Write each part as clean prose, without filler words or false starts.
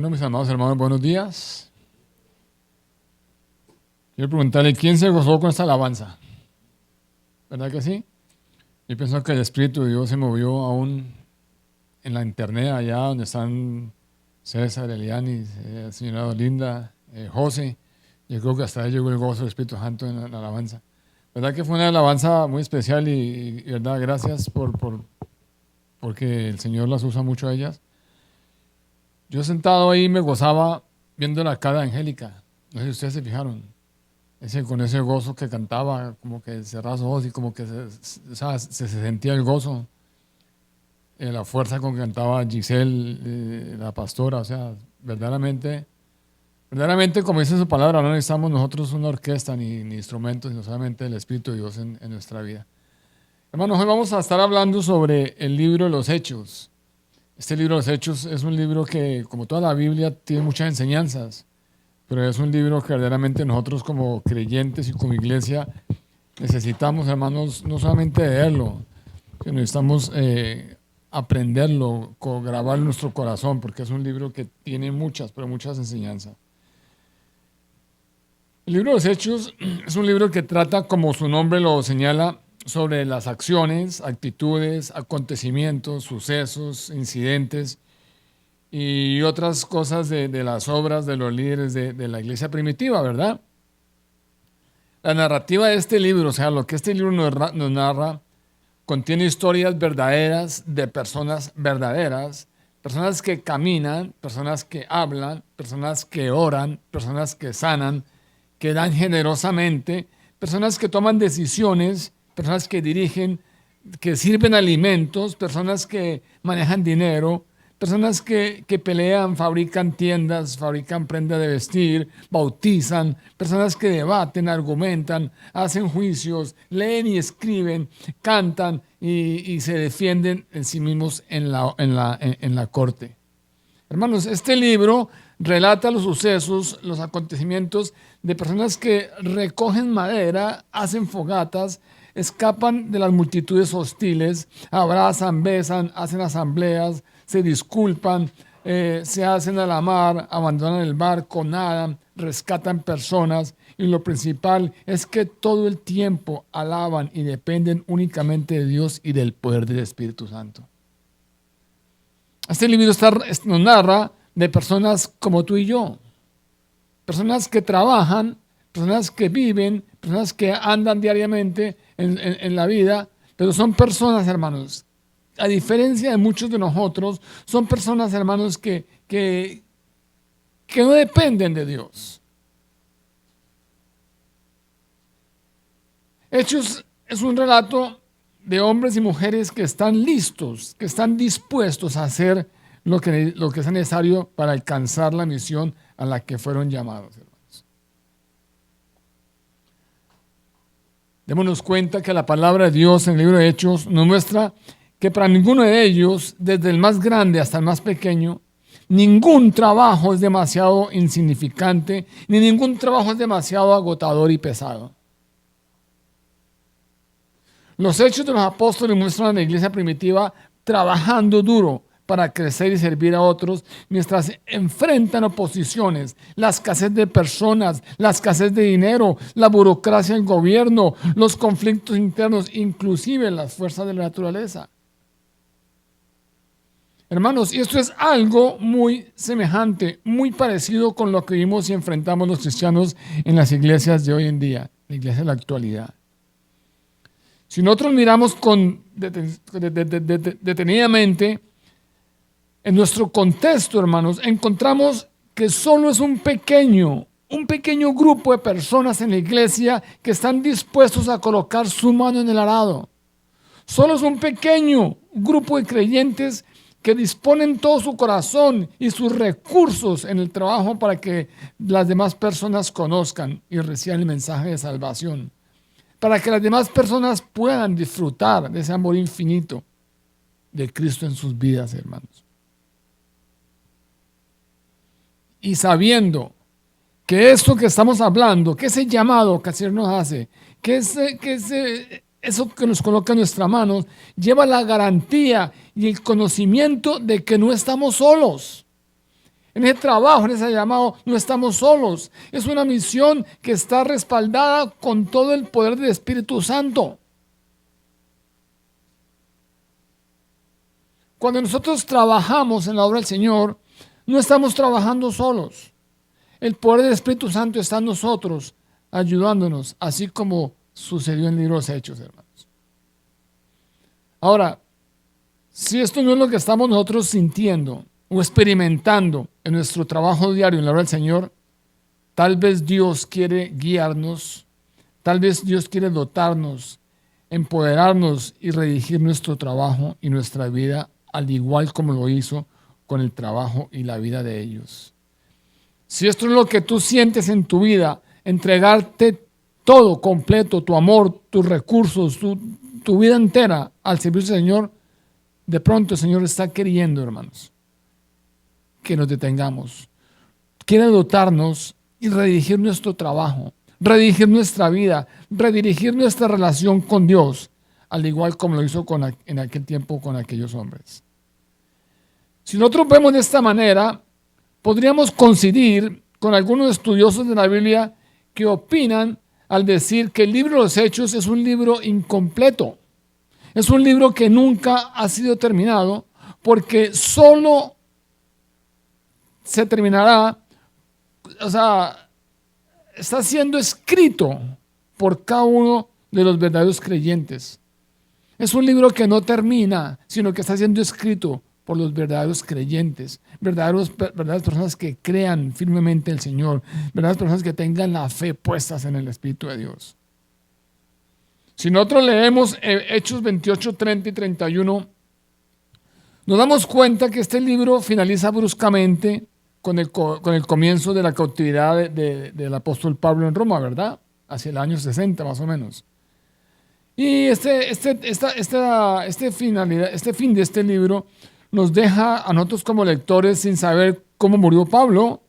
Bueno, mis amados hermanos, buenos días. Quiero preguntarle, ¿quién se gozó con esta alabanza? ¿Verdad que sí? Yo pienso que el Espíritu de Dios se movió aún en la internet, allá donde están César, Elianis, señora Olinda, José. Yo creo que hasta ahí llegó el gozo del Espíritu Santo en la alabanza. ¿Verdad que fue una alabanza muy especial y verdad, gracias porque el Señor las usa mucho a ellas? Yo sentado ahí me gozaba viendo la cara de Angélica. No sé si ustedes se fijaron. Con ese gozo que cantaba, como que cerraba los ojos y como que se sentía el gozo. La fuerza con que cantaba Giselle, la pastora. O sea, verdaderamente, como dice su palabra, no necesitamos nosotros una orquesta ni instrumentos, sino solamente el Espíritu de Dios en nuestra vida. Hermanos, hoy vamos a estar hablando sobre el libro de los Hechos. Este libro de los Hechos es un libro que, como toda la Biblia, tiene muchas enseñanzas, pero es un libro que verdaderamente nosotros como creyentes y como iglesia necesitamos, hermanos, no solamente leerlo, sino necesitamos aprenderlo, grabarlo en nuestro corazón, porque es un libro que tiene muchas enseñanzas. El libro de los Hechos es un libro que trata, como su nombre lo señala, sobre las acciones, actitudes, acontecimientos, sucesos, incidentes y otras cosas de las obras de los líderes de la iglesia primitiva, ¿verdad? La narrativa de este libro, o sea, lo que este libro nos narra, contiene historias verdaderas de personas verdaderas, personas que caminan, personas que hablan, personas que oran, personas que sanan, que dan generosamente, personas que toman decisiones, personas que dirigen, que sirven alimentos, personas que manejan dinero, personas que pelean, fabrican tiendas, fabrican prendas de vestir, bautizan, personas que debaten, argumentan, hacen juicios, leen y escriben, cantan y se defienden en sí mismos en la corte. Hermanos, este libro relata los sucesos, los acontecimientos de personas que recogen madera, hacen fogatas, escapan de las multitudes hostiles, abrazan, besan, hacen asambleas, se disculpan, se hacen a la mar, abandonan el barco, nadan, rescatan personas y lo principal es que todo el tiempo alaban y dependen únicamente de Dios y del poder del Espíritu Santo. Este libro nos narra de personas como tú y yo, personas que trabajan, personas que viven, personas que andan diariamente en la vida, pero son personas, hermanos, a diferencia de muchos de nosotros, son personas, hermanos, que no dependen de Dios. Hechos es un relato de hombres y mujeres que están listos, que están dispuestos a hacer lo que es necesario para alcanzar la misión a la que fueron llamados, hermanos. Démonos cuenta que la palabra de Dios en el libro de Hechos nos muestra que para ninguno de ellos, desde el más grande hasta el más pequeño, ningún trabajo es demasiado insignificante, ni ningún trabajo es demasiado agotador y pesado. Los hechos de los apóstoles muestran a la iglesia primitiva trabajando duro para crecer y servir a otros mientras enfrentan oposiciones, la escasez de personas, la escasez de dinero, la burocracia del gobierno, los conflictos internos, inclusive las fuerzas de la naturaleza. Hermanos, y esto es algo muy semejante, muy parecido con lo que vimos y enfrentamos los cristianos en las iglesias de hoy en día, la iglesia de la actualidad. Si nosotros miramos detenidamente en nuestro contexto, hermanos, encontramos que solo es un pequeño grupo de personas en la iglesia que están dispuestos a colocar su mano en el arado. Solo es un pequeño grupo de creyentes que disponen todo su corazón y sus recursos en el trabajo para que las demás personas conozcan y reciban el mensaje de salvación, para que las demás personas puedan disfrutar de ese amor infinito de Cristo en sus vidas, hermanos. Y sabiendo que esto que estamos hablando, que ese llamado que el Señor nos hace, eso que nos coloca en nuestras manos, lleva la garantía y el conocimiento de que no estamos solos. En ese trabajo, en ese llamado, no estamos solos. Es una misión que está respaldada con todo el poder del Espíritu Santo. Cuando nosotros trabajamos en la obra del Señor, no estamos trabajando solos. El poder del Espíritu Santo está en nosotros, ayudándonos, así como sucedió en el libro de los Hechos, hermanos. Ahora, si esto no es lo que estamos nosotros sintiendo o experimentando en nuestro trabajo diario en la obra del Señor, tal vez Dios quiere guiarnos, tal vez Dios quiere dotarnos, empoderarnos y redirigir nuestro trabajo y nuestra vida, al igual como lo hizo con el trabajo y la vida de ellos. Si esto es lo que tú sientes en tu vida, entregarte todo completo, tu amor, tus recursos, tu vida entera al servicio del Señor, de pronto el Señor está queriendo, hermanos, que nos detengamos. Quiere dotarnos y redirigir nuestro trabajo, redirigir nuestra vida, redirigir nuestra relación con Dios, al igual como lo hizo en aquel tiempo con aquellos hombres. Si nosotros vemos de esta manera, podríamos coincidir con algunos estudiosos de la Biblia que opinan al decir que el libro de los Hechos es un libro incompleto. Es un libro que nunca ha sido terminado porque solo se terminará, está siendo escrito por cada uno de los verdaderos creyentes. Es un libro que no termina, sino que está siendo escrito por los verdaderos creyentes, verdaderas personas que crean firmemente en el Señor, verdaderas personas que tengan la fe puestas en el Espíritu de Dios. Si nosotros leemos Hechos 28, 30 y 31, nos damos cuenta que este libro finaliza bruscamente con el comienzo de la cautividad del apóstol Pablo en Roma, ¿verdad? Hacia el año 60 más o menos. Y este fin de este libro nos deja a nosotros como lectores sin saber cómo murió Pablo.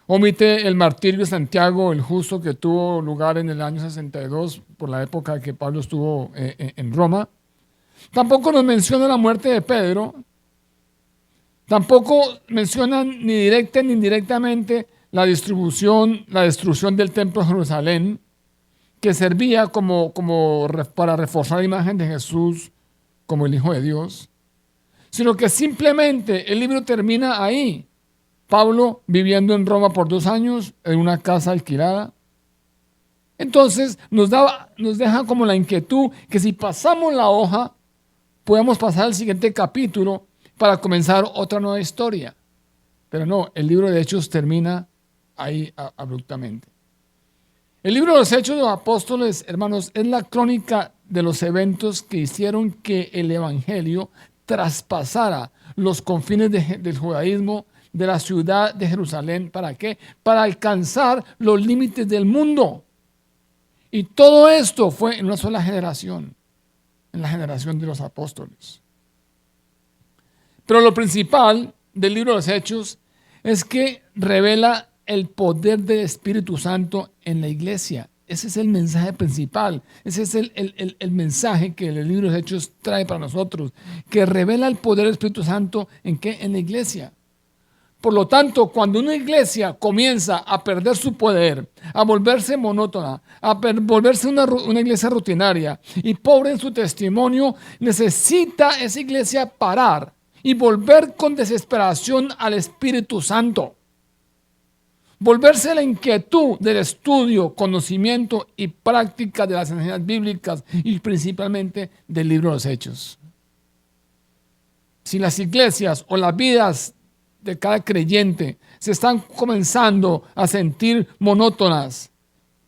Omite el martirio de Santiago, el justo, que tuvo lugar en el año 62, por la época que Pablo estuvo en Roma. Tampoco nos menciona la muerte de Pedro. Tampoco mencionan ni directa ni indirectamente la destrucción del templo de Jerusalén, que servía para reforzar la imagen de Jesús como el Hijo de Dios, sino que simplemente el libro termina ahí. Pablo viviendo en Roma por 2 años en una casa alquilada. Entonces nos deja como la inquietud que si pasamos la hoja, podemos pasar al siguiente capítulo para comenzar otra nueva historia. Pero no, el libro de Hechos termina ahí abruptamente. El libro de los Hechos de los Apóstoles, hermanos, es la crónica de los eventos que hicieron que el Evangelio traspasara los confines del judaísmo, de la ciudad de Jerusalén. ¿Para qué? Para alcanzar los límites del mundo. Y todo esto fue en una sola generación, en la generación de los apóstoles. Pero lo principal del libro de los Hechos es que revela el poder del Espíritu Santo en la iglesia. Ese es el mensaje principal. Ese es el mensaje que el libro de los Hechos trae para nosotros, que revela el poder del Espíritu Santo ¿en qué? En la iglesia. Por lo tanto, cuando una iglesia comienza a perder su poder, a volverse monótona, a volverse una iglesia rutinaria y pobre en su testimonio, necesita esa iglesia parar y volver con desesperación al Espíritu Santo. Volverse a la inquietud del estudio, conocimiento y práctica de las enseñanzas bíblicas y principalmente del libro de los Hechos. Si las iglesias o las vidas de cada creyente se están comenzando a sentir monótonas,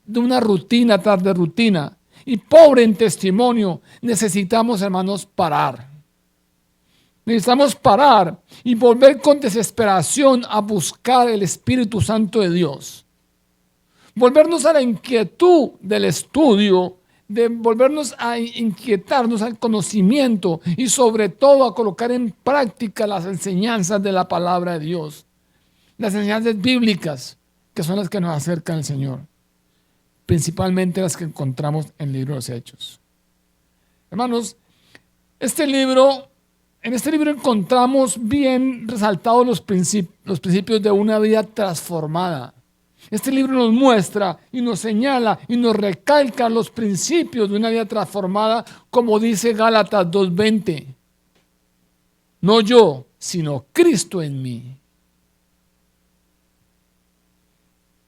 de una rutina tras de rutina y pobre en testimonio, necesitamos, hermanos, parar. Necesitamos parar y volver con desesperación a buscar el Espíritu Santo de Dios. Volvernos a la inquietud del estudio, de volvernos a inquietarnos al conocimiento y sobre todo a colocar en práctica las enseñanzas de la palabra de Dios. Las enseñanzas bíblicas, que son las que nos acercan al Señor. Principalmente las que encontramos en el libro de los Hechos. Hermanos, este libro En este libro encontramos bien resaltados los principios de una vida transformada. Este libro nos muestra y nos señala y nos recalca los principios de una vida transformada, como dice Gálatas 2:20. No yo, sino Cristo en mí.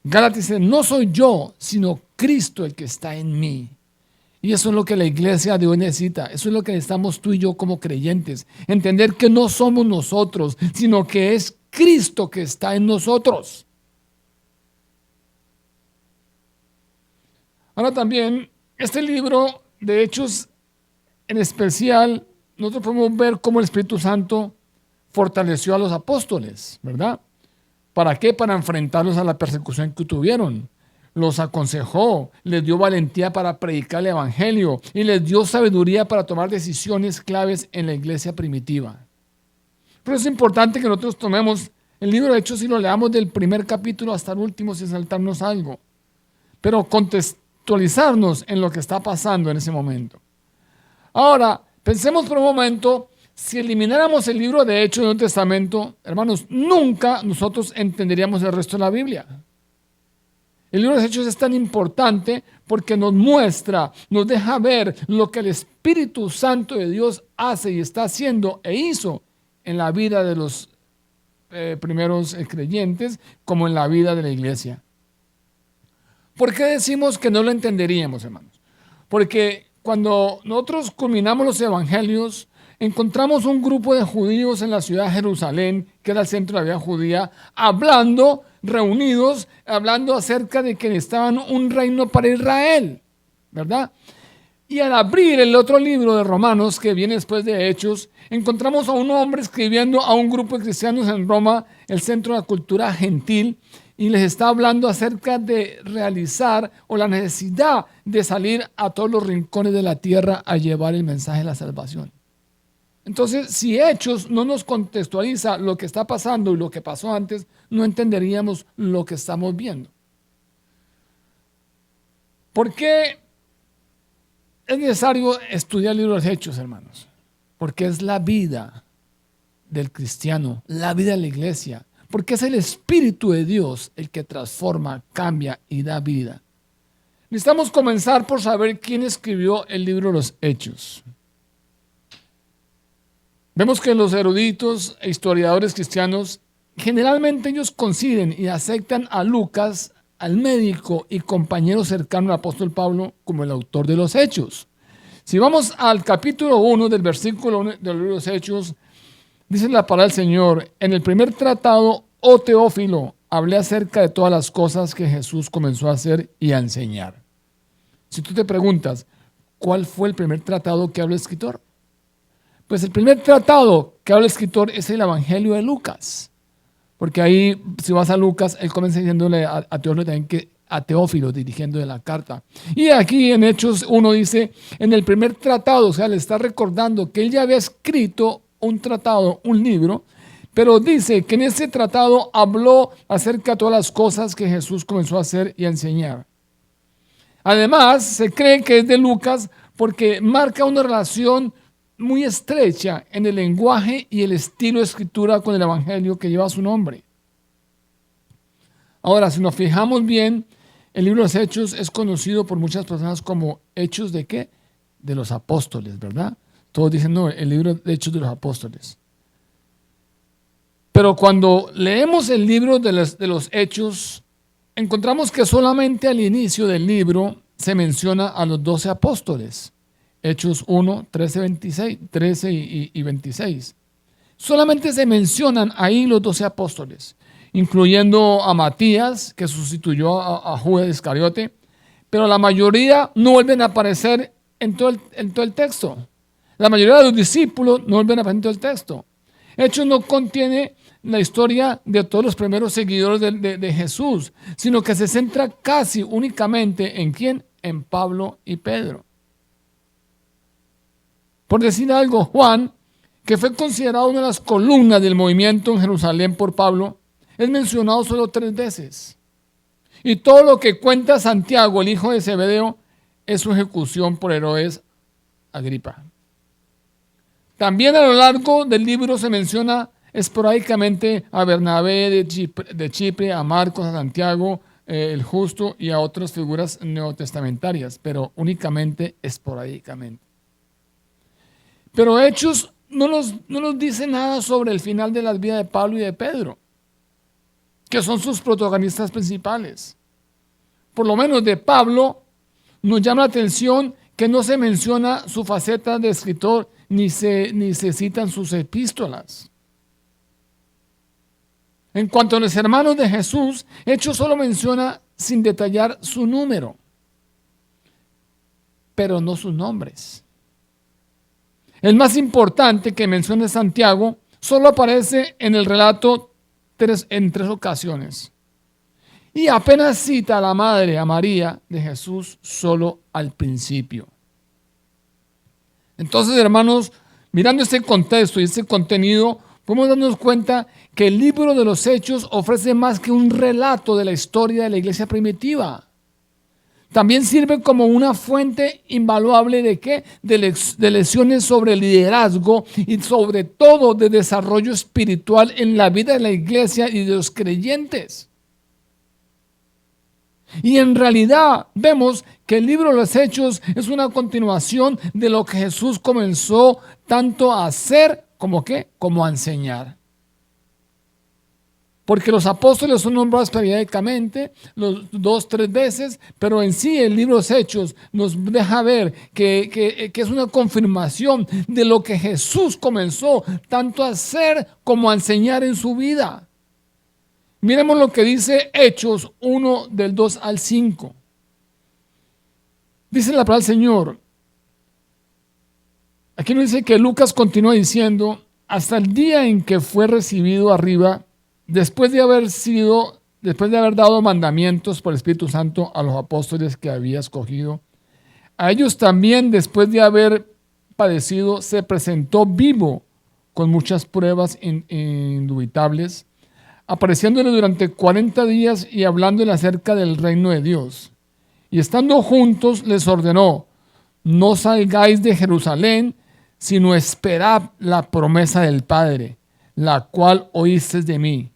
Gálatas dice, no soy yo, sino Cristo el que está en mí. Y eso es lo que la iglesia de hoy necesita. Eso es lo que necesitamos tú y yo como creyentes. Entender que no somos nosotros, sino que es Cristo que está en nosotros. Ahora también, este libro de Hechos en especial, nosotros podemos ver cómo el Espíritu Santo fortaleció a los apóstoles, ¿verdad? ¿Para qué? Para enfrentarlos a la persecución que tuvieron. Los aconsejó, les dio valentía para predicar el evangelio y les dio sabiduría para tomar decisiones claves en la iglesia primitiva. Pero es importante que nosotros tomemos el libro de Hechos y lo leamos del primer capítulo hasta el último sin saltarnos algo, pero contextualizarnos en lo que está pasando en ese momento. Ahora, pensemos por un momento, si elimináramos el libro de Hechos del Nuevo Testamento, hermanos, nunca nosotros entenderíamos el resto de la Biblia. El libro de Hechos es tan importante porque nos muestra, nos deja ver lo que el Espíritu Santo de Dios hace y está haciendo e hizo en la vida de los primeros creyentes como en la vida de la iglesia. ¿Por qué decimos que no lo entenderíamos, hermanos? Porque cuando nosotros culminamos los evangelios, encontramos un grupo de judíos en la ciudad de Jerusalén, que era el centro de la vida judía, reunidos, hablando acerca de que necesitaban un reino para Israel, ¿verdad? Y al abrir el otro libro de Romanos, que viene después de Hechos, encontramos a un hombre escribiendo a un grupo de cristianos en Roma, el centro de la cultura gentil, y les está hablando acerca de realizar o la necesidad de salir a todos los rincones de la tierra a llevar el mensaje de la salvación. Entonces, si Hechos no nos contextualiza lo que está pasando y lo que pasó antes, no entenderíamos lo que estamos viendo. ¿Por qué es necesario estudiar el libro de Hechos, hermanos? Porque es la vida del cristiano, la vida de la iglesia. Porque es el Espíritu de Dios el que transforma, cambia y da vida. Necesitamos comenzar por saber quién escribió el libro de los Hechos. Vemos que los eruditos e historiadores cristianos, generalmente ellos coinciden y aceptan a Lucas, al médico y compañero cercano del apóstol Pablo, como el autor de los Hechos. Si vamos al capítulo 1 del versículo 1 del libro de los Hechos, dice la palabra del Señor: en el primer tratado, oh Teófilo, hablé acerca de todas las cosas que Jesús comenzó a hacer y a enseñar. Si tú te preguntas, ¿cuál fue el primer tratado que habló el escritor? Pues el primer tratado que habla el escritor es el Evangelio de Lucas. Porque ahí, si vas a Lucas, él comienza diciéndole a Teófilo también que a Teófilo, dirigiéndole la carta. Y aquí en Hechos 1 dice, en el primer tratado, o sea, le está recordando que él ya había escrito un tratado, un libro, pero dice que en ese tratado habló acerca de todas las cosas que Jesús comenzó a hacer y a enseñar. Además, se cree que es de Lucas porque marca una relación muy estrecha en el lenguaje y el estilo de escritura con el evangelio que lleva su nombre. Ahora, si nos fijamos bien, el libro de los Hechos es conocido por muchas personas como Hechos de ¿qué? De los apóstoles, ¿verdad? Todos dicen, no, el libro de Hechos de los apóstoles. Pero cuando leemos el libro de los Hechos, encontramos que solamente al inicio del libro se menciona a los 12 apóstoles. Hechos 1, 13 y 26. Solamente se mencionan ahí los 12 apóstoles, incluyendo a Matías, que sustituyó a Judas Iscariote, pero la mayoría no vuelven a aparecer en todo el texto. La mayoría de los discípulos no vuelven a aparecer en todo el texto. Hechos no contiene la historia de todos los primeros seguidores de Jesús, sino que se centra casi únicamente en ¿quién? En Pablo y Pedro. Por decir algo, Juan, que fue considerado una de las columnas del movimiento en Jerusalén por Pablo, es mencionado solo 3 veces. Y todo lo que cuenta Santiago, el hijo de Zebedeo, es su ejecución por Herodes Agripa. También a lo largo del libro se menciona esporádicamente a Bernabé de Chipre, a Marcos, a Santiago, el justo y a otras figuras neotestamentarias, pero únicamente esporádicamente. Pero Hechos no nos dice nada sobre el final de las vidas de Pablo y de Pedro, que son sus protagonistas principales. Por lo menos de Pablo nos llama la atención que no se menciona su faceta de escritor ni se citan sus epístolas. En cuanto a los hermanos de Jesús, Hechos solo menciona sin detallar su número, pero no sus nombres. El más importante que menciona Santiago solo aparece en el relato en 3 ocasiones. Y apenas cita a la madre, a María de Jesús, solo al principio. Entonces, hermanos, mirando este contexto y este contenido, podemos darnos cuenta que el libro de los Hechos ofrece más que un relato de la historia de la iglesia primitiva. También sirve como una fuente invaluable ¿de qué? De lecciones sobre liderazgo y sobre todo de desarrollo espiritual en la vida de la iglesia y de los creyentes. Y en realidad vemos que el libro de los Hechos es una continuación de lo que Jesús comenzó tanto a hacer como a enseñar. Porque los apóstoles son nombrados periódicamente, 2-3 veces, pero en sí el libro de los Hechos nos deja ver que es una confirmación de lo que Jesús comenzó tanto a hacer como a enseñar en su vida. Miremos lo que dice Hechos 1 del 2 al 5. Dice la palabra del Señor. Aquí nos dice que Lucas continúa diciendo, hasta el día en que fue recibido arriba, después de haber dado mandamientos por el Espíritu Santo a los apóstoles que había escogido, a ellos también, después de haber padecido, se presentó vivo con muchas pruebas indubitables, apareciéndole durante 40 días y hablándole acerca del reino de Dios. Y estando juntos les ordenó, no salgáis de Jerusalén, sino esperad la promesa del Padre, la cual oísteis de mí.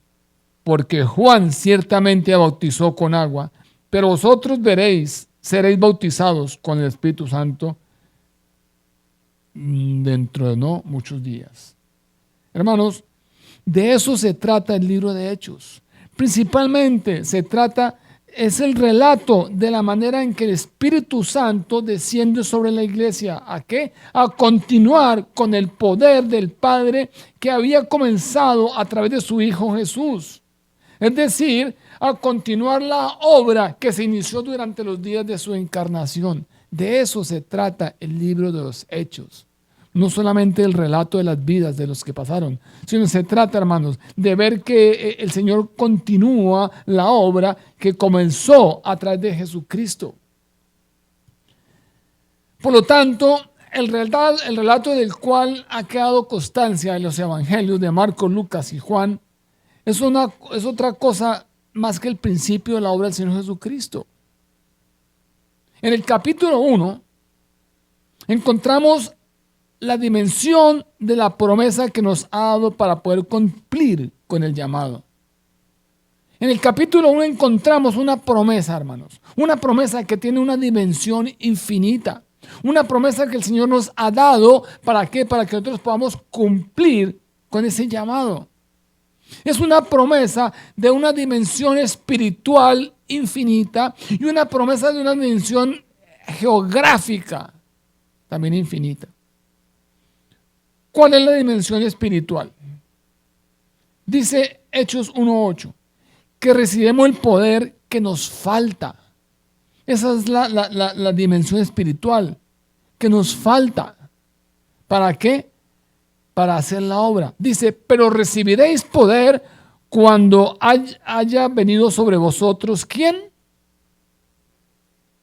Porque Juan ciertamente bautizó con agua, pero vosotros seréis bautizados con el Espíritu Santo dentro de no muchos días. Hermanos, de eso se trata el libro de Hechos. Principalmente es el relato de la manera en que el Espíritu Santo desciende sobre la iglesia. ¿A qué? A continuar con el poder del Padre que había comenzado a través de su Hijo Jesús. Es decir, a continuar la obra que se inició durante los días de su encarnación. De eso se trata el libro de los Hechos. No solamente el relato de las vidas de los que pasaron, sino se trata, hermanos, de ver que el Señor continúa la obra que comenzó a través de Jesucristo. Por lo tanto, el relato del cual ha quedado constancia en los evangelios de Marcos, Lucas y Juan es otra cosa más que el principio de la obra del Señor Jesucristo. En el capítulo 1 encontramos la dimensión de la promesa que nos ha dado para poder cumplir con el llamado. En el capítulo 1 encontramos una promesa, hermanos, una promesa que tiene una dimensión infinita, una promesa que el Señor nos ha dado, ¿para qué? Para que nosotros podamos cumplir con ese llamado. Es una promesa de una dimensión espiritual infinita y una promesa de una dimensión geográfica también infinita. ¿Cuál es la dimensión espiritual? Dice Hechos 1:8, que recibimos el poder que nos falta. Esa es la dimensión espiritual que nos falta. ¿Para qué? Para hacer la obra. Dice, pero recibiréis poder cuando haya venido sobre vosotros, ¿quién?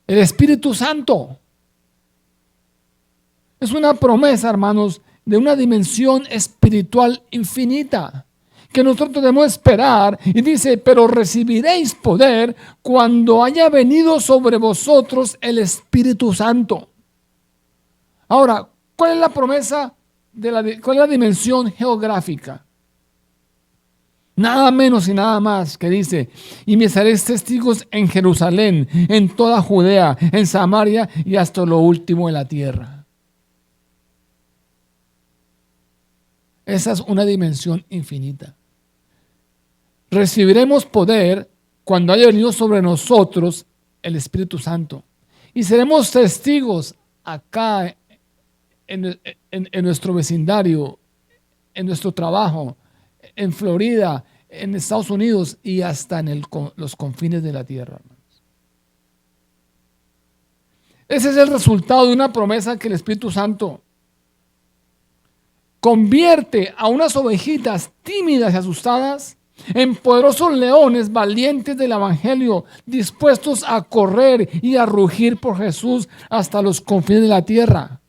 El Espíritu Santo. Es una promesa, hermanos, de una dimensión espiritual infinita que nosotros debemos esperar. Y dice, pero recibiréis poder cuando haya venido sobre vosotros el Espíritu Santo. Ahora, ¿cuál es la promesa ¿Cuál es la dimensión geográfica? Nada menos y nada más que dice, y me seréis testigos en Jerusalén, en toda Judea, en Samaria y hasta lo último de la tierra. Esa es una dimensión infinita. Recibiremos poder cuando haya venido sobre nosotros el Espíritu Santo. Y seremos testigos acá en nuestro vecindario, en nuestro trabajo, en Florida, en Estados Unidos y hasta en los confines de la tierra. Ese es el resultado de una promesa que el Espíritu Santo convierte a unas ovejitas tímidas y asustadas en poderosos leones valientes del Evangelio, dispuestos a correr y a rugir por Jesús hasta los confines de la tierra.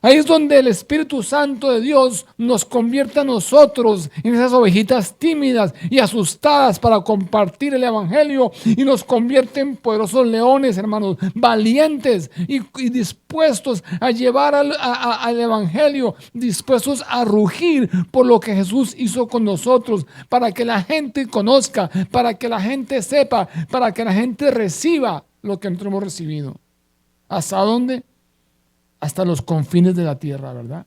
Ahí es donde el Espíritu Santo de Dios nos convierte a nosotros en esas ovejitas tímidas y asustadas para compartir el Evangelio, y nos convierte en poderosos leones, hermanos, valientes y dispuestos a llevar al Evangelio, dispuestos a rugir por lo que Jesús hizo con nosotros, para que la gente conozca, para que la gente sepa, para que la gente reciba lo que nosotros hemos recibido. ¿Hasta dónde? Hasta los confines de la tierra, ¿verdad?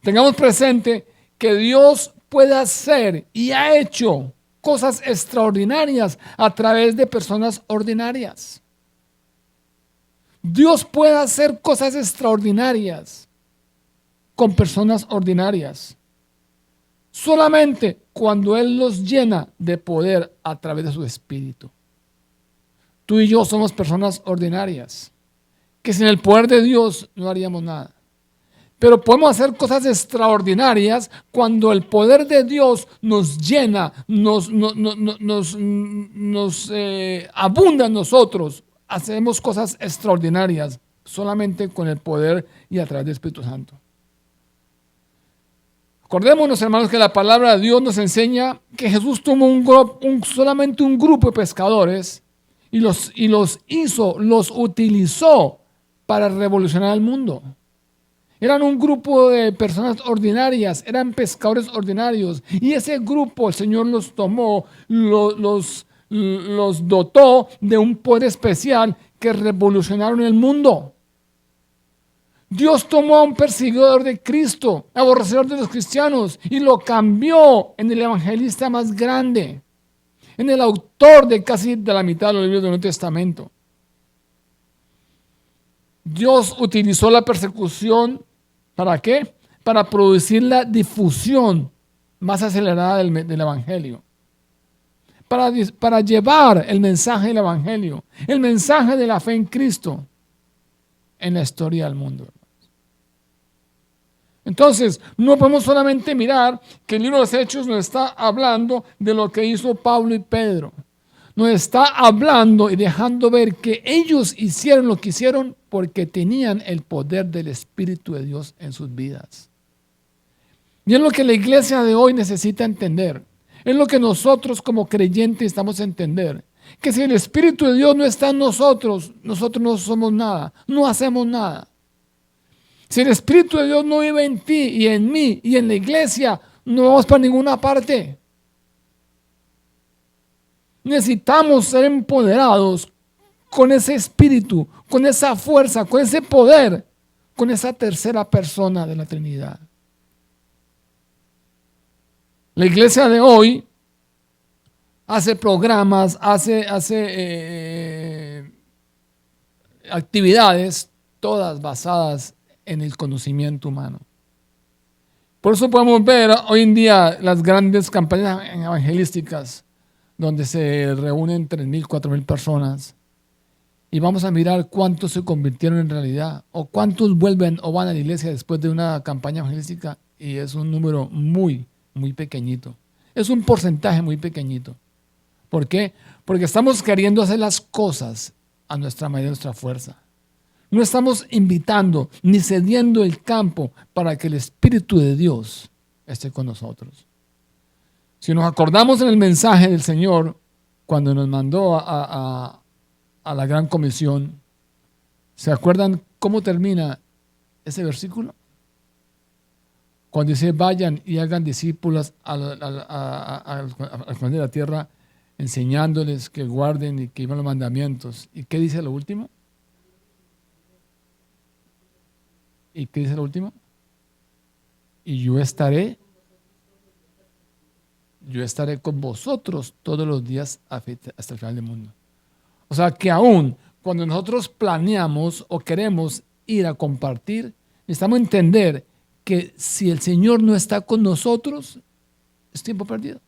Tengamos presente que Dios puede hacer y ha hecho cosas extraordinarias a través de personas ordinarias. Dios puede hacer cosas extraordinarias con personas ordinarias, solamente cuando Él los llena de poder a través de su Espíritu. Tú y yo somos personas ordinarias, que sin el poder de Dios no haríamos nada. Pero podemos hacer cosas extraordinarias cuando el poder de Dios nos llena, nos abunda en nosotros. Hacemos cosas extraordinarias solamente con el poder y a través del Espíritu Santo. Acordémonos, hermanos, que la palabra de Dios nos enseña que Jesús tomó solamente un grupo de pescadores y los utilizó para revolucionar el mundo. Eran un grupo de personas ordinarias, eran pescadores ordinarios, y ese grupo el Señor los tomó, los dotó de un poder especial que revolucionaron el mundo. Dios tomó a un perseguidor de Cristo, aborrecedor de los cristianos, y lo cambió en el evangelista más grande, en el autor de casi de la mitad de los libros del Nuevo Testamento. Dios utilizó la persecución, ¿para qué? Para producir la difusión más acelerada del Evangelio. Para llevar el mensaje del Evangelio, el mensaje de la fe en Cristo en la historia del mundo. Entonces, no podemos solamente mirar que el libro de los Hechos nos está hablando de lo que hizo Pablo y Pedro. Nos está hablando y dejando ver que ellos hicieron lo que hicieron porque tenían el poder del Espíritu de Dios en sus vidas. Y es lo que la iglesia de hoy necesita entender. Es lo que nosotros como creyentes necesitamos entender. Que si el Espíritu de Dios no está en nosotros, nosotros no somos nada, no hacemos nada. Si el Espíritu de Dios no vive en ti y en mí y en la iglesia, no vamos para ninguna parte. Necesitamos ser empoderados con ese espíritu, con esa fuerza, con ese poder, con esa tercera persona de la Trinidad. La iglesia de hoy hace programas, hace actividades, todas basadas en el conocimiento humano. Por eso podemos ver hoy en día las grandes campañas evangelísticas, donde se reúnen 3,000, 4,000 personas, y vamos a mirar cuántos se convirtieron en realidad, o cuántos vuelven o van a la iglesia después de una campaña evangelística, y es un número muy, muy pequeñito. Es un porcentaje muy pequeñito. ¿Por qué? Porque estamos queriendo hacer las cosas a nuestra medida, a nuestra fuerza. No estamos invitando ni cediendo el campo para que el Espíritu de Dios esté con nosotros. Si nos acordamos en el mensaje del Señor, cuando nos mandó a la gran comisión, ¿se acuerdan cómo termina ese versículo? Cuando dice, vayan y hagan discípulos al de la tierra, enseñándoles que guarden y que vivan los mandamientos. ¿Y qué dice lo último? ¿Y qué dice lo último? Y yo estaré con vosotros todos los días hasta el final del mundo. O sea que aún cuando nosotros planeamos o queremos ir a compartir, necesitamos entender que si el Señor no está con nosotros, es tiempo perdido.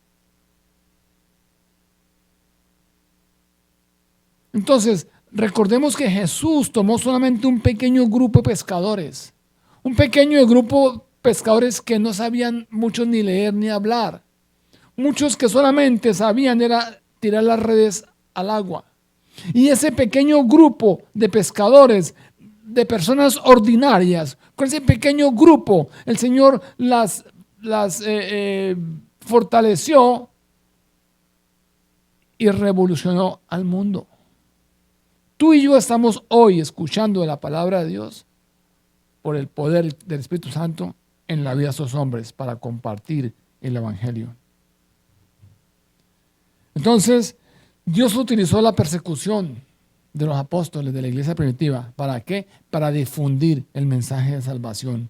Entonces, recordemos que Jesús tomó solamente un pequeño grupo de pescadores, un pequeño grupo de pescadores que no sabían mucho ni leer ni hablar, muchos que solamente sabían era tirar las redes al agua. Y ese pequeño grupo de pescadores, de personas ordinarias, con ese pequeño grupo, el Señor las fortaleció y revolucionó al mundo. Tú y yo estamos hoy escuchando la palabra de Dios por el poder del Espíritu Santo en la vida de esos hombres para compartir el Evangelio. Entonces, Dios utilizó la persecución de los apóstoles de la iglesia primitiva. ¿Para qué? Para difundir el mensaje de salvación.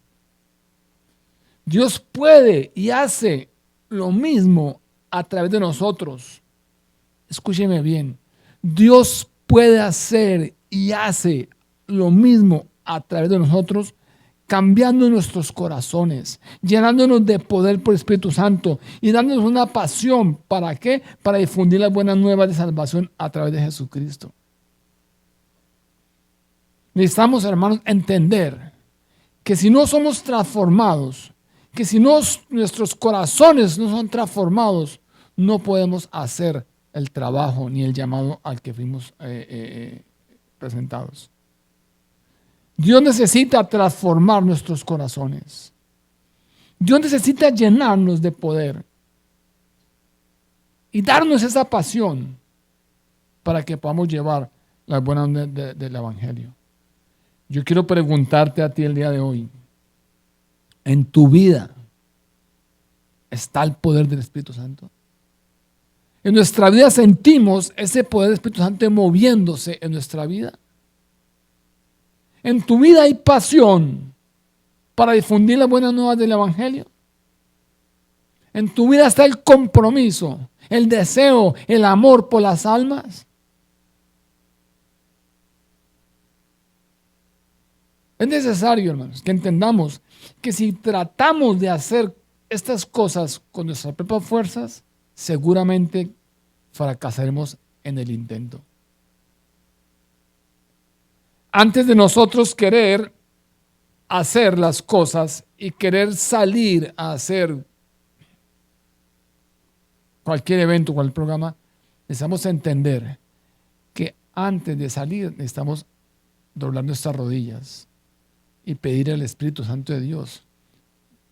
Dios puede y hace lo mismo a través de nosotros. Escúcheme bien. Dios puede hacer y hace lo mismo a través de nosotros, cambiando nuestros corazones, llenándonos de poder por el Espíritu Santo y dándonos una pasión. ¿Para qué? Para difundir las buenas nuevas de salvación a través de Jesucristo. Necesitamos, hermanos, entender que si no somos transformados, que si no nuestros corazones no son transformados, no podemos hacer el trabajo ni el llamado al que fuimos presentados. Dios necesita transformar nuestros corazones. Dios necesita llenarnos de poder y darnos esa pasión para que podamos llevar las buenas nuevas del Evangelio. Yo quiero preguntarte a ti el día de hoy, ¿en tu vida está el poder del Espíritu Santo? En nuestra vida sentimos ese poder del Espíritu Santo moviéndose en nuestra vida. En tu vida hay pasión para difundir las buenas nuevas del Evangelio. En tu vida está el compromiso, el deseo, el amor por las almas. Es necesario, hermanos, que entendamos que si tratamos de hacer estas cosas con nuestras propias fuerzas, seguramente fracasaremos en el intento. Antes de nosotros querer hacer las cosas y querer salir a hacer cualquier evento, cualquier programa, necesitamos entender que antes de salir necesitamos doblar nuestras rodillas y pedir al Espíritu Santo de Dios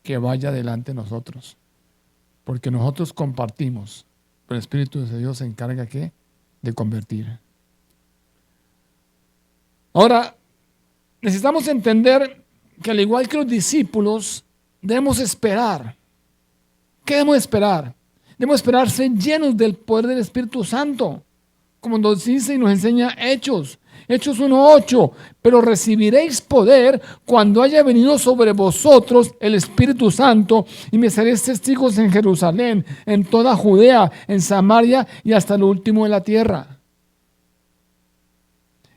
que vaya delante de nosotros. Porque nosotros compartimos, pero el Espíritu de Dios se encarga ¿qué? De convertir. Ahora, necesitamos entender que al igual que los discípulos, debemos esperar. ¿Qué debemos esperar? Debemos esperar ser llenos del poder del Espíritu Santo, como nos dice y nos enseña Hechos 1:8, pero recibiréis poder cuando haya venido sobre vosotros el Espíritu Santo y me seréis testigos en Jerusalén, en toda Judea, en Samaria y hasta lo último de la tierra.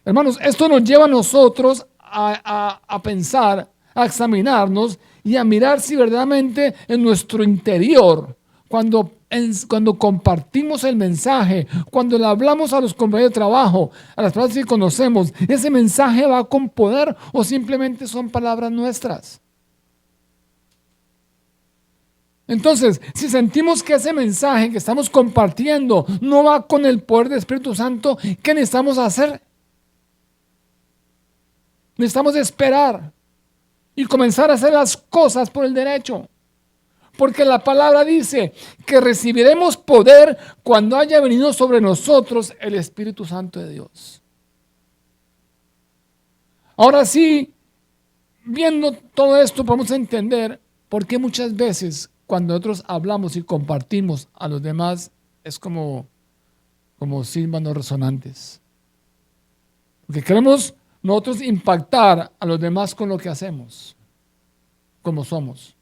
Hermanos, esto nos lleva a nosotros a pensar, a examinarnos y a mirar si verdaderamente en nuestro interior, cuando compartimos el mensaje, cuando le hablamos a los compañeros de trabajo, a las personas que conocemos, ¿ese mensaje va con poder o simplemente son palabras nuestras? Entonces, si sentimos que ese mensaje que estamos compartiendo no va con el poder del Espíritu Santo, ¿qué necesitamos hacer? Necesitamos esperar y comenzar a hacer las cosas por el derecho. Porque la palabra dice que recibiremos poder cuando haya venido sobre nosotros el Espíritu Santo de Dios. Ahora sí, viendo todo esto podemos entender por qué muchas veces cuando nosotros hablamos y compartimos a los demás es como símbolos resonantes. Porque queremos nosotros impactar a los demás con lo que hacemos, como somos.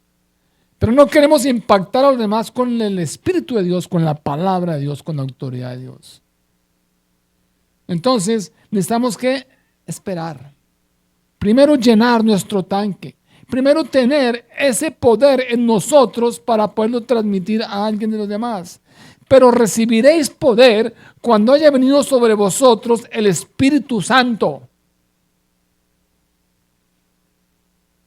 Pero no queremos impactar a los demás con el Espíritu de Dios, con la palabra de Dios, con la autoridad de Dios. Entonces, necesitamos que esperar. Primero llenar nuestro tanque. Primero tener ese poder en nosotros para poderlo transmitir a alguien de los demás. Pero recibiréis poder cuando haya venido sobre vosotros el Espíritu Santo.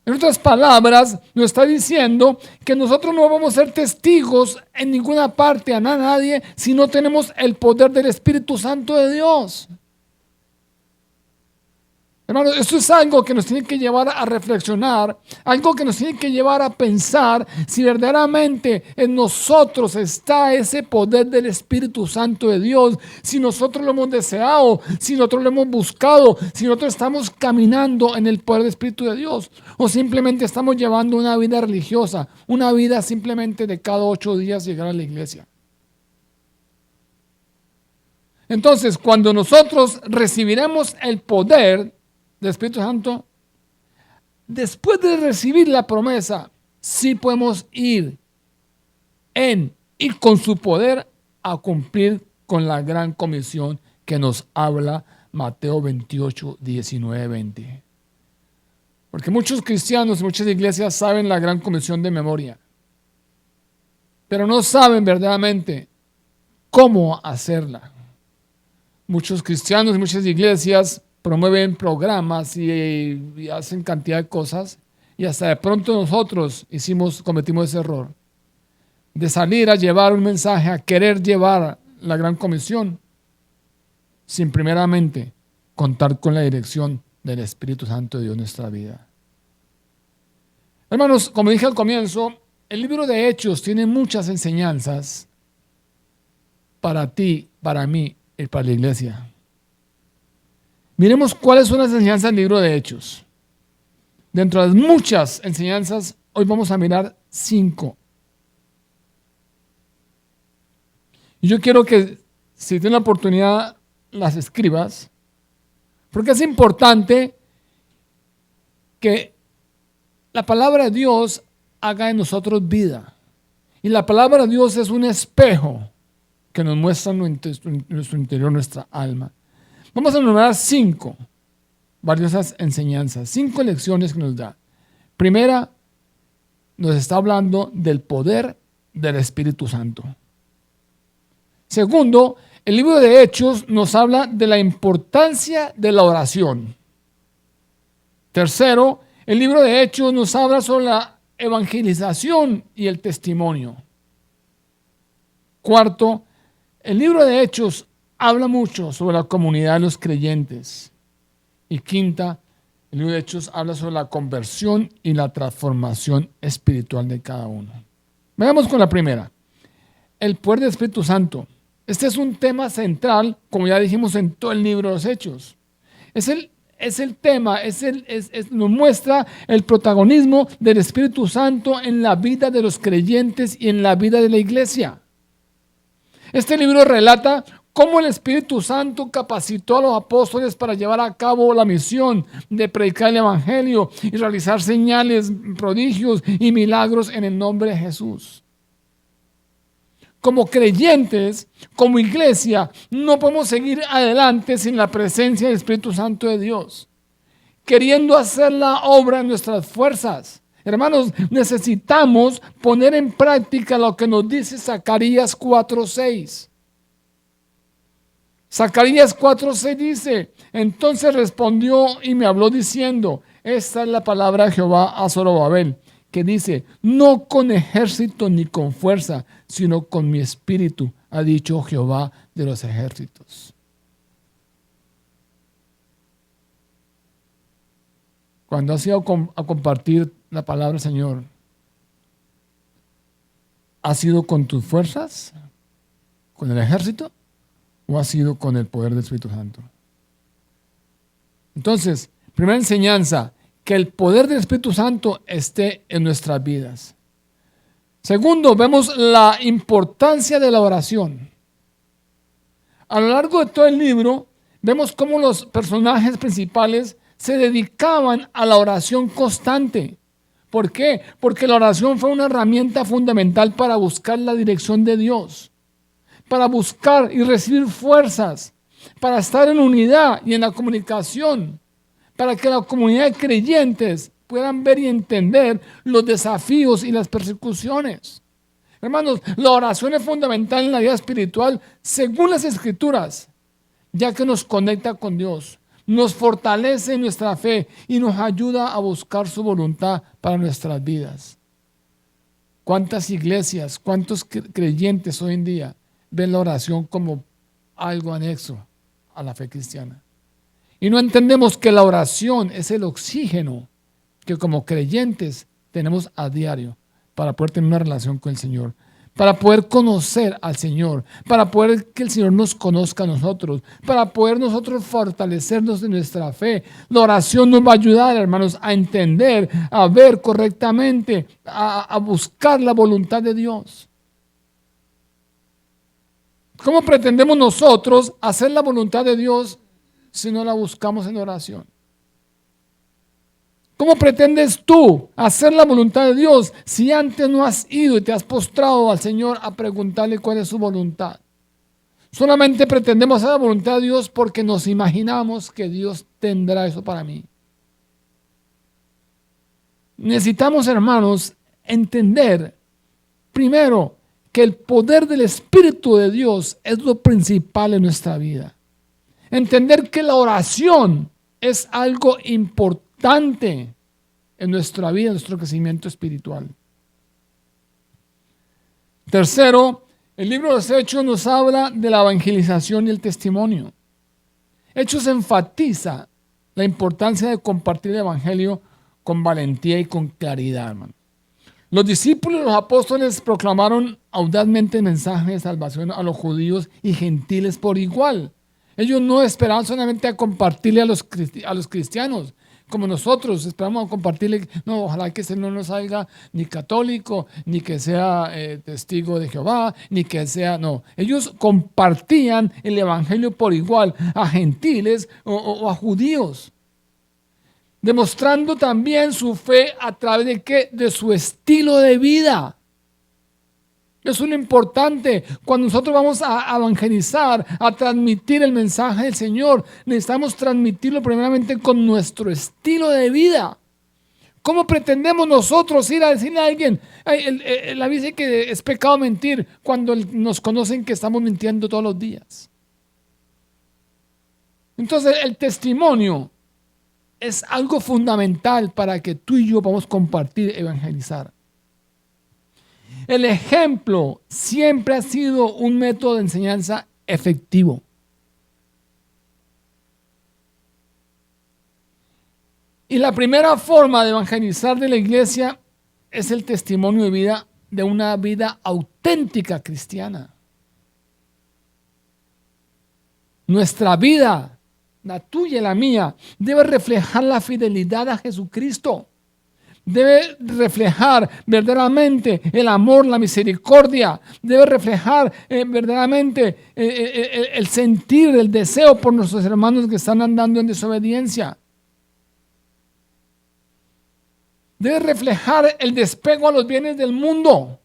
En otras palabras, nos está diciendo que nosotros no vamos a ser testigos en ninguna parte a nadie si no tenemos el poder del Espíritu Santo de Dios. Hermanos, esto es algo que nos tiene que llevar a reflexionar, algo que nos tiene que llevar a pensar si verdaderamente en nosotros está ese poder del Espíritu Santo de Dios, si nosotros lo hemos deseado, si nosotros lo hemos buscado, si nosotros estamos caminando en el poder del Espíritu de Dios, o simplemente estamos llevando una vida religiosa, una vida simplemente de cada 8 días llegar a la iglesia. Entonces, cuando nosotros recibiremos el poder del Espíritu Santo, después de recibir la promesa, sí podemos ir y con su poder a cumplir con la gran comisión que nos habla Mateo 28, 19, 20. Porque muchos cristianos y muchas iglesias saben la gran comisión de memoria, pero no saben verdaderamente cómo hacerla. Muchos cristianos y muchas iglesias promueven programas y hacen cantidad de cosas, y hasta de pronto nosotros cometimos ese error de salir a llevar un mensaje, a querer llevar la gran comisión sin primeramente contar con la dirección del Espíritu Santo de Dios en nuestra vida. Hermanos, como dije al comienzo, el libro de Hechos tiene muchas enseñanzas para ti, para mí y para la iglesia. Miremos cuáles son las enseñanzas del libro de Hechos. Dentro de las muchas enseñanzas, hoy vamos a mirar 5. Y yo quiero que, si tienes la oportunidad, las escribas, porque es importante que la palabra de Dios haga en nosotros vida. Y la palabra de Dios es un espejo que nos muestra nuestro interior, nuestra alma. Vamos a enumerar 5 valiosas enseñanzas, 5 lecciones que nos da. Primera, nos está hablando del poder del Espíritu Santo. Segundo, el libro de Hechos nos habla de la importancia de la oración. Tercero, el libro de Hechos nos habla sobre la evangelización y el testimonio. Cuarto, el libro de Hechos habla mucho sobre la comunidad de los creyentes. Y quinta, el libro de Hechos habla sobre la conversión y la transformación espiritual de cada uno. Veamos con la primera. El poder del Espíritu Santo. Este es un tema central, como ya dijimos, en todo el libro de los Hechos. Es el tema, nos muestra el protagonismo del Espíritu Santo en la vida de los creyentes y en la vida de la iglesia. Este libro relata cómo el Espíritu Santo capacitó a los apóstoles para llevar a cabo la misión de predicar el Evangelio y realizar señales, prodigios y milagros en el nombre de Jesús. Como creyentes, como iglesia, no podemos seguir adelante sin la presencia del Espíritu Santo de Dios, queriendo hacer la obra en nuestras fuerzas. Hermanos, necesitamos poner en práctica lo que nos dice Zacarías 4:6. Zacarías 4:6 dice: entonces respondió y me habló diciendo, esta es la palabra de Jehová a Zorobabel, que dice, no con ejército ni con fuerza, sino con mi espíritu, ha dicho Jehová de los ejércitos. Cuando has ido a compartir la palabra del Señor, ¿has sido con tus fuerzas? ¿Con el ejército? ¿O has sido con el poder del Espíritu Santo? Entonces, primera enseñanza, que el poder del Espíritu Santo esté en nuestras vidas. Segundo, vemos la importancia de la oración. A lo largo de todo el libro, vemos cómo los personajes principales se dedicaban a la oración constante. ¿Por qué? Porque la oración fue una herramienta fundamental para buscar la dirección de Dios, para buscar y recibir fuerzas, para estar en unidad y en la comunicación, para que la comunidad de creyentes puedan ver y entender los desafíos y las persecuciones. Hermanos, la oración es fundamental en la vida espiritual según las Escrituras, ya que nos conecta con Dios, nos fortalece en nuestra fe y nos ayuda a buscar su voluntad para nuestras vidas. ¿Cuántas iglesias, cuántos creyentes hoy en día ven la oración como algo anexo a la fe cristiana? Y no entendemos que la oración es el oxígeno que como creyentes tenemos a diario para poder tener una relación con el Señor, para poder conocer al Señor, para poder que el Señor nos conozca a nosotros, para poder nosotros fortalecernos en nuestra fe. La oración nos va a ayudar, hermanos, a entender, a ver correctamente, a buscar la voluntad de Dios. ¿Cómo pretendemos nosotros hacer la voluntad de Dios si no la buscamos en oración? ¿Cómo pretendes tú hacer la voluntad de Dios si antes no has ido y te has postrado al Señor a preguntarle cuál es su voluntad? Solamente pretendemos hacer la voluntad de Dios porque nos imaginamos que Dios tendrá eso para mí. Necesitamos, hermanos, entender primero que el poder del Espíritu de Dios es lo principal en nuestra vida. Entender que la oración es algo importante en nuestra vida, en nuestro crecimiento espiritual. Tercero, el libro de los Hechos nos habla de la evangelización y el testimonio. Hechos enfatiza la importancia de compartir el evangelio con valentía y con claridad, hermano. Los discípulos y los apóstoles proclamaron audazmente el mensaje de salvación a los judíos y gentiles por igual. Ellos no esperaban solamente a compartirle a los cristianos, como nosotros esperamos a compartirle. No, ojalá que ese no nos salga ni católico, ni que sea testigo de Jehová, ni que sea, no. Ellos compartían el evangelio por igual a gentiles o a judíos, demostrando también su fe a través de ¿qué? De su estilo de vida. Eso es lo importante. Cuando nosotros vamos a evangelizar, a transmitir el mensaje del Señor, necesitamos transmitirlo primeramente con nuestro estilo de vida. ¿Cómo pretendemos nosotros ir a decirle a alguien? La Biblia dice que es pecado mentir cuando nos conocen que estamos mintiendo todos los días. Entonces el testimonio es algo fundamental para que tú y yo podamos compartir, evangelizar. El ejemplo siempre ha sido un método de enseñanza efectivo. Y la primera forma de evangelizar de la iglesia es el testimonio de vida, de una vida auténtica cristiana. Nuestra vida, la tuya y la mía, debe reflejar la fidelidad a Jesucristo. Debe reflejar verdaderamente el amor, la misericordia. Debe reflejar verdaderamente el sentir, el deseo por nuestros hermanos que están andando en desobediencia. Debe reflejar el despego a los bienes del mundo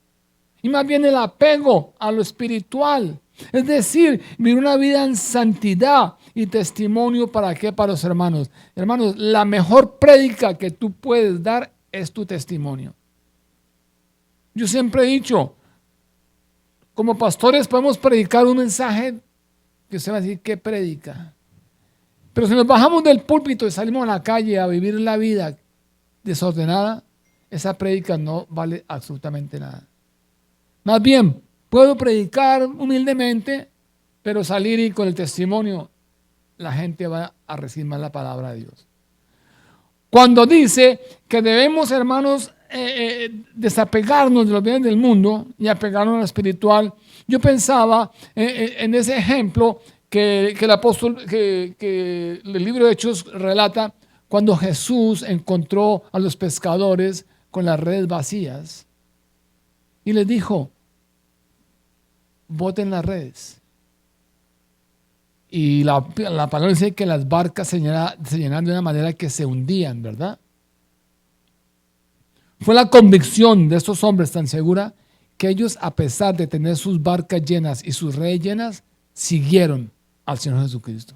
y más bien el apego a lo espiritual. Es decir, vivir una vida en santidad y testimonio. ¿Para qué? Para los hermanos. Hermanos, la mejor prédica que tú puedes dar es tu testimonio. Yo siempre he dicho, como pastores podemos predicar un mensaje que usted va a decir, ¿qué predica? Pero si nos bajamos del púlpito y salimos a la calle a vivir la vida desordenada, esa prédica no vale absolutamente nada. Más bien, puedo predicar humildemente, pero salir y con el testimonio, la gente va a recibir más la palabra de Dios. Cuando dice que debemos, hermanos, desapegarnos de los bienes del mundo y apegarnos a lo espiritual, yo pensaba en ese ejemplo que el apóstol, que el libro de Hechos relata, cuando Jesús encontró a los pescadores con las redes vacías y les dijo, boten las redes. Y la palabra dice que las barcas se llenaban de una manera que se hundían, ¿verdad? Fue la convicción de estos hombres tan segura que ellos, a pesar de tener sus barcas llenas y sus redes llenas, siguieron al Señor Jesucristo.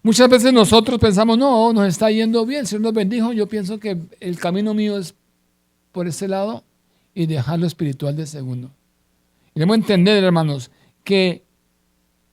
Muchas veces nosotros pensamos, no, nos está yendo bien, el Señor nos bendijo, yo pienso que el camino mío es por ese lado y dejar lo espiritual de segundo. Y debemos entender, hermanos, que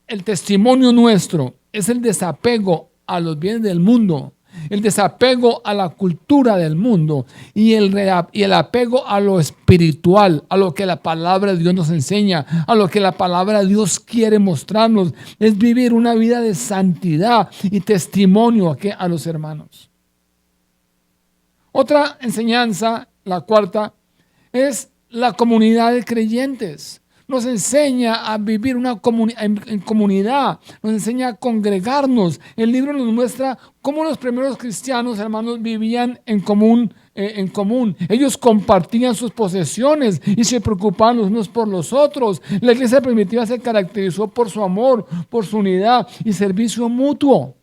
el testimonio nuestro es el desapego a los bienes del mundo, el desapego a la cultura del mundo y el apego a lo espiritual, a lo que la palabra de Dios nos enseña, a lo que la palabra de Dios quiere mostrarnos, es vivir una vida de santidad y testimonio a los hermanos. Otra enseñanza, la cuarta, es la comunidad de creyentes. Nos enseña a vivir en comunidad, nos enseña a congregarnos. El libro nos muestra cómo los primeros cristianos, hermanos, vivían en común. Ellos compartían sus posesiones y se preocupaban los unos por los otros. La iglesia primitiva se caracterizó por su amor, por su unidad y servicio mutuo.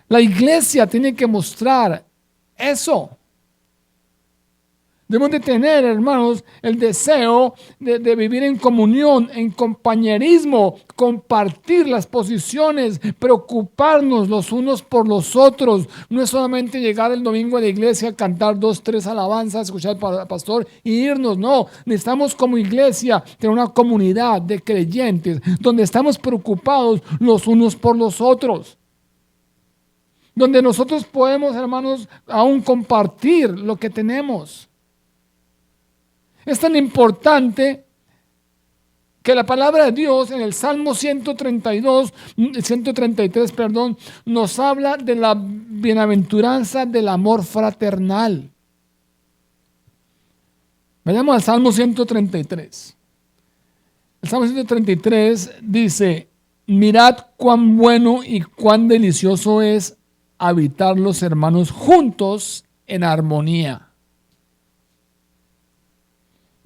La iglesia tiene que mostrar eso. Debemos de tener, hermanos, el deseo de vivir en comunión, en compañerismo, compartir las posiciones, preocuparnos los unos por los otros. No es solamente llegar el domingo a la iglesia, cantar 2, 3 alabanzas, escuchar al pastor y irnos. No, necesitamos como iglesia tener una comunidad de creyentes donde estamos preocupados los unos por los otros. Donde nosotros podemos, hermanos, aún compartir lo que tenemos. Es tan importante que la palabra de Dios en el Salmo 133, nos habla de la bienaventuranza del amor fraternal. Vayamos al Salmo 133. El Salmo 133 dice, mirad cuán bueno y cuán delicioso es habitar los hermanos juntos en armonía.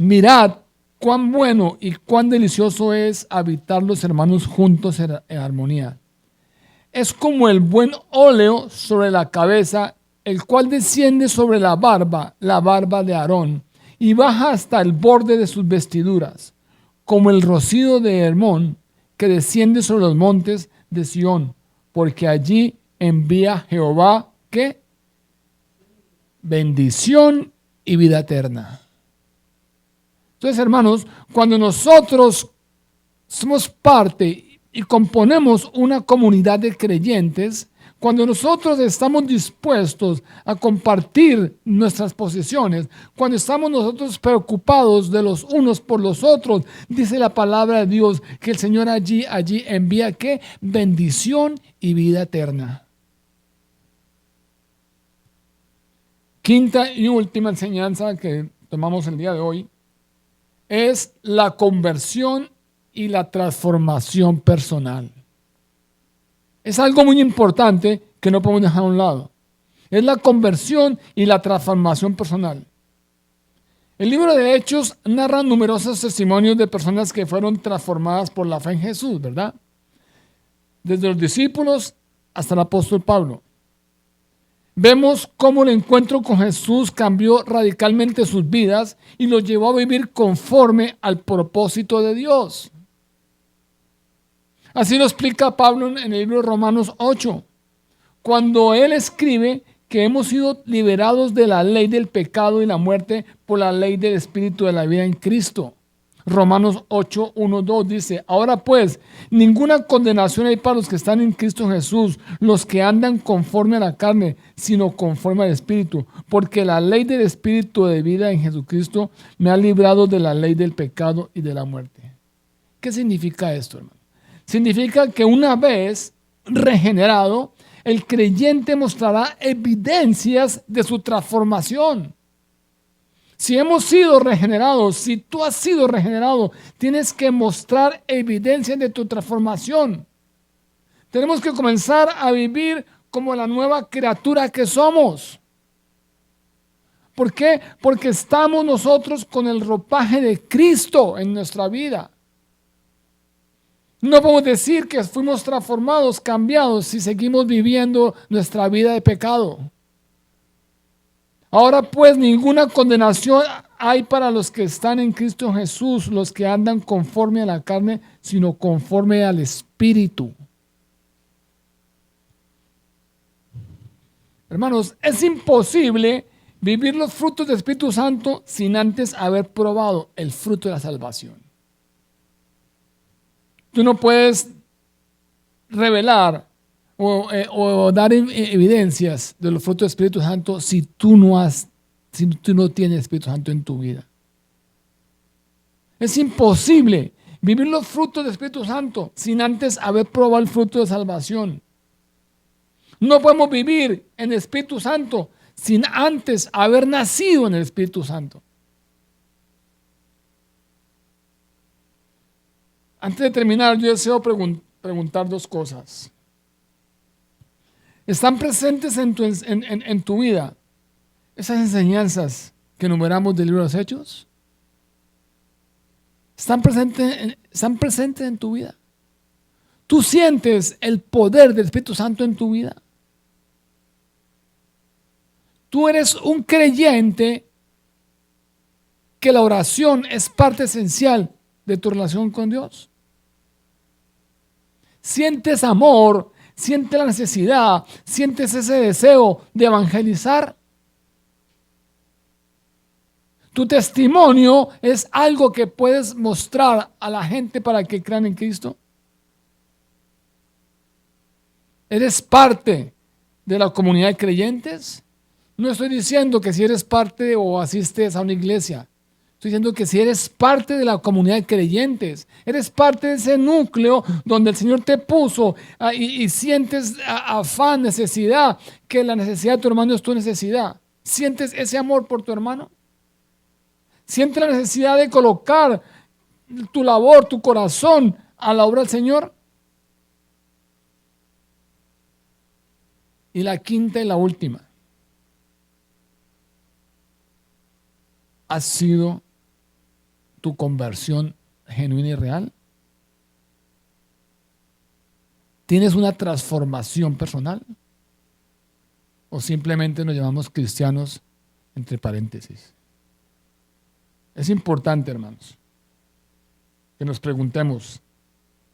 Mirad cuán bueno y cuán delicioso es habitar los hermanos juntos en armonía. Es como el buen óleo sobre la cabeza, el cual desciende sobre la barba de Aarón, y baja hasta el borde de sus vestiduras, como el rocío de Hermón, que desciende sobre los montes de Sión, porque allí envía Jehová, ¿qué? Bendición y vida eterna. Entonces, hermanos, cuando nosotros somos parte y componemos una comunidad de creyentes, cuando nosotros estamos dispuestos a compartir nuestras posesiones, cuando estamos nosotros preocupados de los unos por los otros, dice la palabra de Dios que el Señor allí envía ¿qué? Bendición y vida eterna. Quinta y última enseñanza que tomamos el día de hoy es la conversión y la transformación personal. Es algo muy importante que no podemos dejar a un lado. Es la conversión y la transformación personal. El libro de Hechos narra numerosos testimonios de personas que fueron transformadas por la fe en Jesús, ¿verdad? Desde los discípulos hasta el apóstol Pablo. Vemos cómo el encuentro con Jesús cambió radicalmente sus vidas y los llevó a vivir conforme al propósito de Dios. Así lo explica Pablo en el libro de Romanos 8, cuando él escribe que hemos sido liberados de la ley del pecado y la muerte por la ley del Espíritu de la vida en Cristo. Romanos 8, 1, 2 dice, ahora pues, ninguna condenación hay para los que están en Cristo Jesús, los que andan conforme a la carne, sino conforme al Espíritu, porque la ley del Espíritu de vida en Jesucristo me ha librado de la ley del pecado y de la muerte. ¿Qué significa esto, hermano? Significa que una vez regenerado, el creyente mostrará evidencias de su transformación. Si hemos sido regenerados, si tú has sido regenerado, tienes que mostrar evidencias de tu transformación. Tenemos que comenzar a vivir como la nueva criatura que somos. ¿Por qué? Porque estamos nosotros con el ropaje de Cristo en nuestra vida. No podemos decir que fuimos transformados, cambiados, si seguimos viviendo nuestra vida de pecado. Ahora pues ninguna condenación hay para los que están en Cristo Jesús, los que andan conforme a la carne, sino conforme al Espíritu. Hermanos, es imposible vivir los frutos del Espíritu Santo sin antes haber probado el fruto de la salvación. Tú no puedes revelar o dar evidencias de los frutos del Espíritu Santo si tú no tienes Espíritu Santo en tu vida. Es imposible vivir los frutos del Espíritu Santo sin antes haber probado el fruto de salvación. No podemos vivir en el Espíritu Santo sin antes haber nacido en el Espíritu Santo. Antes de terminar, yo deseo preguntar dos cosas. ¿Están presentes en tu vida esas enseñanzas que enumeramos del libro de los Hechos? ¿Están presentes en tu vida? ¿Tú sientes el poder del Espíritu Santo en tu vida? Tú eres un creyente que la oración es parte esencial de tu relación con Dios. ¿Sientes amor? ¿Sientes la necesidad? ¿Sientes ese deseo de evangelizar? Tu testimonio es algo que puedes mostrar a la gente para que crean en Cristo. ¿Eres parte de la comunidad de creyentes? No estoy diciendo que si eres parte o asistes a una iglesia. Estoy diciendo que si eres parte de la comunidad de creyentes, eres parte de ese núcleo donde el Señor te puso y sientes afán, necesidad, que la necesidad de tu hermano es tu necesidad. ¿Sientes ese amor por tu hermano? ¿Sientes la necesidad de colocar tu labor, tu corazón a la obra del Señor? Y la quinta y la última. ¿Ha sido tu conversión genuina y real? ¿Tienes una transformación personal? ¿O simplemente nos llamamos cristianos entre paréntesis? Es importante, hermanos, que nos preguntemos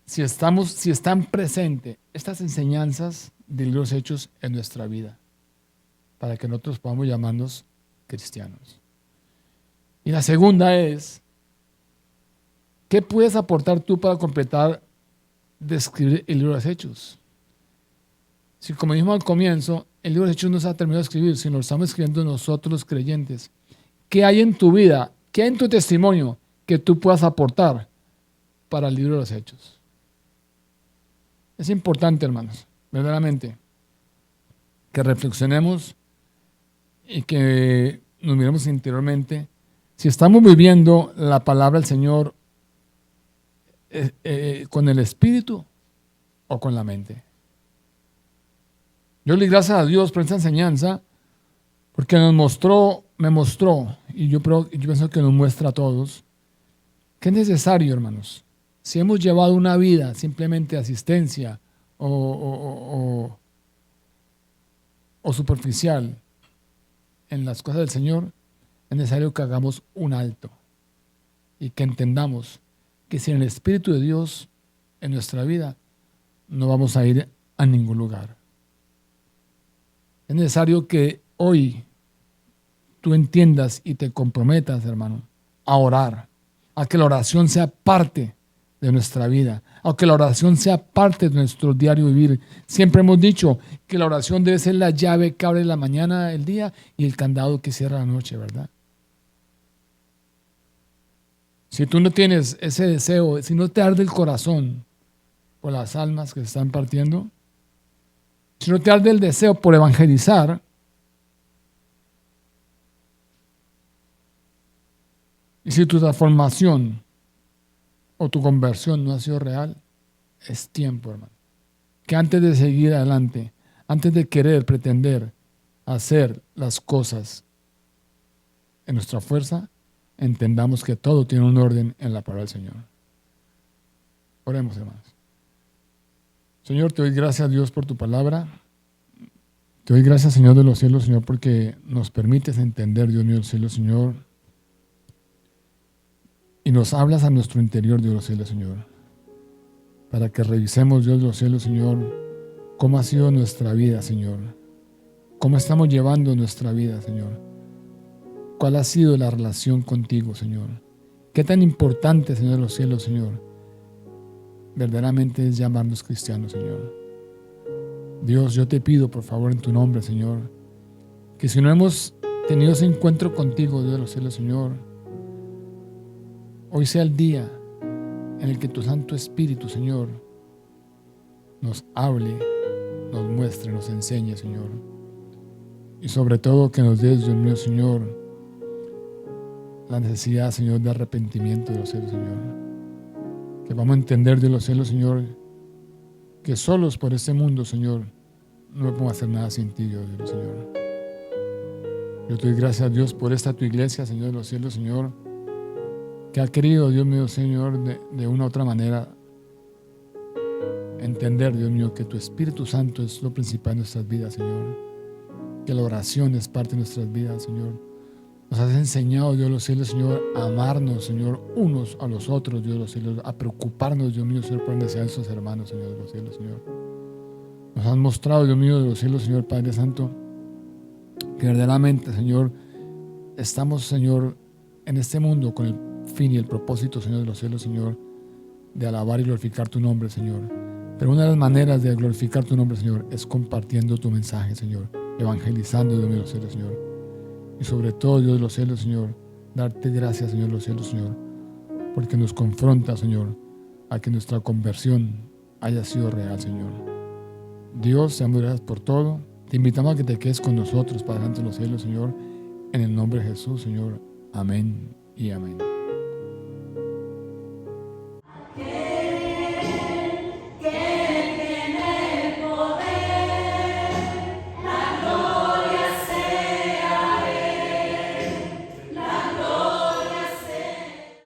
si están presentes estas enseñanzas de los hechos en nuestra vida, para que nosotros podamos llamarnos cristianos. Y la segunda es, ¿qué puedes aportar tú para completar de escribir el libro de los Hechos? Si, como dijimos al comienzo, el libro de los Hechos no se ha terminado de escribir, sino lo estamos escribiendo nosotros los creyentes. ¿Qué hay en tu vida, qué hay en tu testimonio que tú puedas aportar para el libro de los Hechos? Es importante, hermanos, verdaderamente, que reflexionemos y que nos miremos interiormente si estamos viviendo la palabra del Señor con el espíritu o con la mente. Yo le doy gracias a Dios por esta enseñanza, porque me mostró, y yo pienso que nos muestra a todos, que es necesario, hermanos, si hemos llevado una vida simplemente de asistencia o superficial en las cosas del Señor, es necesario que hagamos un alto y que entendamos que sin el Espíritu de Dios en nuestra vida no vamos a ir a ningún lugar. Es necesario que hoy tú entiendas y te comprometas, hermano, a orar, a que la oración sea parte de nuestra vida, a que la oración sea parte de nuestro diario vivir. Siempre hemos dicho que la oración debe ser la llave que abre la mañana el día y el candado que cierra la noche, ¿verdad? Si tú no tienes ese deseo, si no te arde el corazón por las almas que se están partiendo, si no te arde el deseo por evangelizar, y si tu transformación o tu conversión no ha sido real, es tiempo, hermano. que antes de seguir adelante, antes de querer, pretender hacer las cosas en nuestra fuerza, entendamos que todo tiene un orden en la palabra del Señor. Oremos, hermanos. Señor, te doy gracias, Dios, por tu palabra. Te doy gracias, Señor de los cielos, Señor, porque nos permites entender, Dios mío del cielo, Señor, y nos hablas a nuestro interior, Dios de los cielos, Señor, para que revisemos, Dios de los cielos, Señor, cómo ha sido nuestra vida, Señor, cómo estamos llevando nuestra vida, Señor, cuál ha sido la relación contigo, Señor, qué tan importante, Señor de los cielos, Señor, verdaderamente es llamarnos cristianos, Señor. Dios, yo te pido, por favor, en tu nombre, Señor, que si no hemos tenido ese encuentro contigo, Dios de los cielos, Señor, hoy sea el día en el que tu Santo Espíritu, Señor, nos hable, nos muestre, nos enseñe, Señor. Y sobre todo que nos des, Dios mío, Señor, la necesidad, Señor, de arrepentimiento de los cielos, Señor. Que vamos a entender de los cielos, Señor, que solos por este mundo, Señor, no podemos hacer nada sin ti, Dios de los Señor. Yo te doy gracias, Dios, por esta tu iglesia, Señor de los cielos, Señor, que ha querido, Dios mío, Señor, de una u otra manera entender, Dios mío, que tu Espíritu Santo es lo principal en nuestras vidas, Señor. Que la oración es parte de nuestras vidas, Señor. Nos has enseñado, Dios de los cielos, Señor, a amarnos, Señor, unos a los otros, Dios de los cielos, a preocuparnos, Dios mío, Señor, por necesidad de nuestros hermanos, Señor de los cielos, Señor. Nos has mostrado, Dios mío, de los cielos, Señor, Padre Santo, que verdaderamente, Señor, estamos, Señor, en este mundo con el fin y el propósito, Señor de los cielos, Señor, de alabar y glorificar tu nombre, Señor. Pero una de las maneras de glorificar tu nombre, Señor, es compartiendo tu mensaje, Señor, evangelizando, Dios mío, de los cielos, Señor. Y sobre todo, Dios de los cielos, Señor, darte gracias, Señor de los cielos, Señor, porque nos confronta, Señor, a que nuestra conversión haya sido real, Señor. Dios, te damos gracias por todo. Te invitamos a que te quedes con nosotros, Padre Santo de los cielos, Señor, en el nombre de Jesús, Señor. Amén y amén.